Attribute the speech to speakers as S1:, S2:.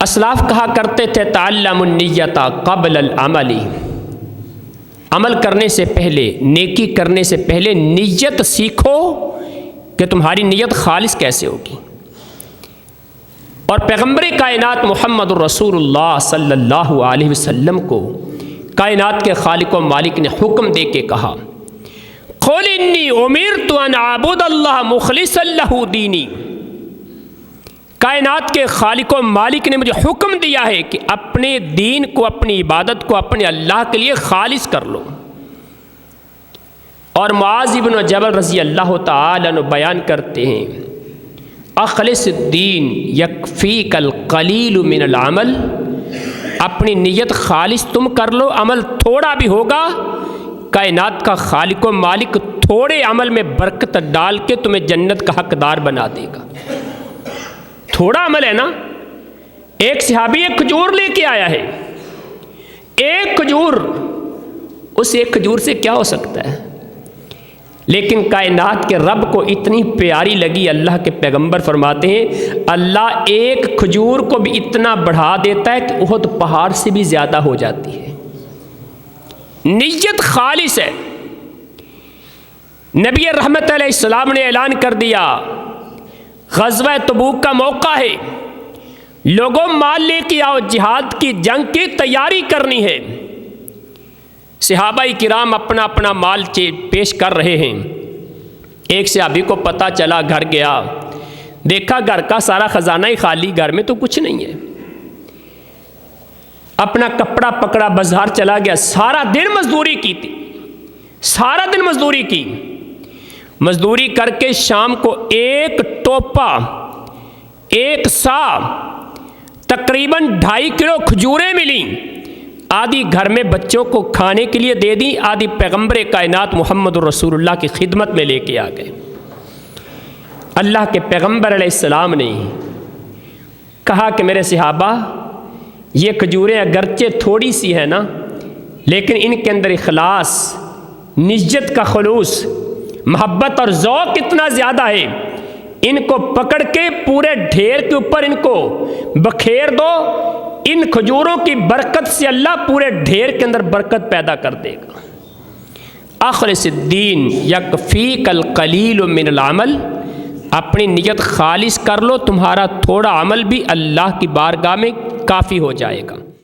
S1: اسلاف کہا کرتے تھے تعلم النیت قبل العمل، عمل کرنے سے پہلے، نیکی کرنے سے پہلے نیت سیکھو کہ تمہاری نیت خالص کیسے ہوگی۔ اور پیغمبر کائنات محمد الرسول اللہ صلی اللہ علیہ وسلم کو کائنات کے خالق و مالک نے حکم دے کے کہا قل انی امرت ان اعبد اللہ مخلصا لہ دینی، کائنات کے خالق و مالک نے مجھے حکم دیا ہے کہ اپنے دین کو، اپنی عبادت کو اپنے اللہ کے لیے خالص کر لو۔ اور معاذ بن جبل رضی اللہ تعالی عنہ بیان کرتے ہیں اخلص الدین یکفیک القلیل من العمل، اپنی نیت خالص تم کر لو، عمل تھوڑا بھی ہوگا کائنات کا خالق و مالک تھوڑے عمل میں برکت ڈال کے تمہیں جنت کا حقدار بنا دے گا۔ تھوڑا عمل ہے نا، ایک صحابی ایک کھجور لے کے آیا ہے، ایک کھجور، اس ایک کھجور سے کیا ہو سکتا ہے؟ لیکن کائنات کے رب کو اتنی پیاری لگی، اللہ کے پیغمبر فرماتے ہیں اللہ ایک کھجور کو بھی اتنا بڑھا دیتا ہے کہ احد پہاڑ سے بھی زیادہ ہو جاتی ہے۔ نیت خالص ہے۔ نبی رحمت علیہ السلام نے اعلان کر دیا غزوہ تبوک کا موقع ہے، لوگوں مال لے کے آؤ، جہاد کی جنگ کی تیاری کرنی ہے۔ صحابہ کرام اپنا اپنا مال پیش کر رہے ہیں۔ ایک صحابی کو پتہ چلا، گھر گیا، دیکھا گھر کا سارا خزانہ ہی خالی، گھر میں تو کچھ نہیں ہے۔ اپنا کپڑا پکڑا، بازار چلا گیا، سارا دن مزدوری کی تھی، سارا دن مزدوری کی، مزدوری کر کے شام کو ایک ٹوپا، ایک سا، تقریباً 2.5 کلو کھجوریں ملیں، آدھی گھر میں بچوں کو کھانے کے لیے دے دی، آدھی پیغمبر کائنات محمد رسول اللہ کی خدمت میں لے کے آ گئے۔ اللہ کے پیغمبر علیہ السلام نے کہا کہ میرے صحابہ یہ کھجوریں اگرچہ تھوڑی سی ہیں نا، لیکن ان کے اندر اخلاص، نیت کا خلوص، محبت اور ذوق اتنا زیادہ ہے، ان کو پکڑ کے پورے ڈھیر کے اوپر ان کو بکھیر دو، ان کھجوروں کی برکت سے اللہ پورے ڈھیر کے اندر برکت پیدا کر دے گا۔ اخلص الدین یکفیک القلیل من العمل، اپنی نیت خالص کر لو، تمہارا تھوڑا عمل بھی اللہ کی بارگاہ میں کافی ہو جائے گا۔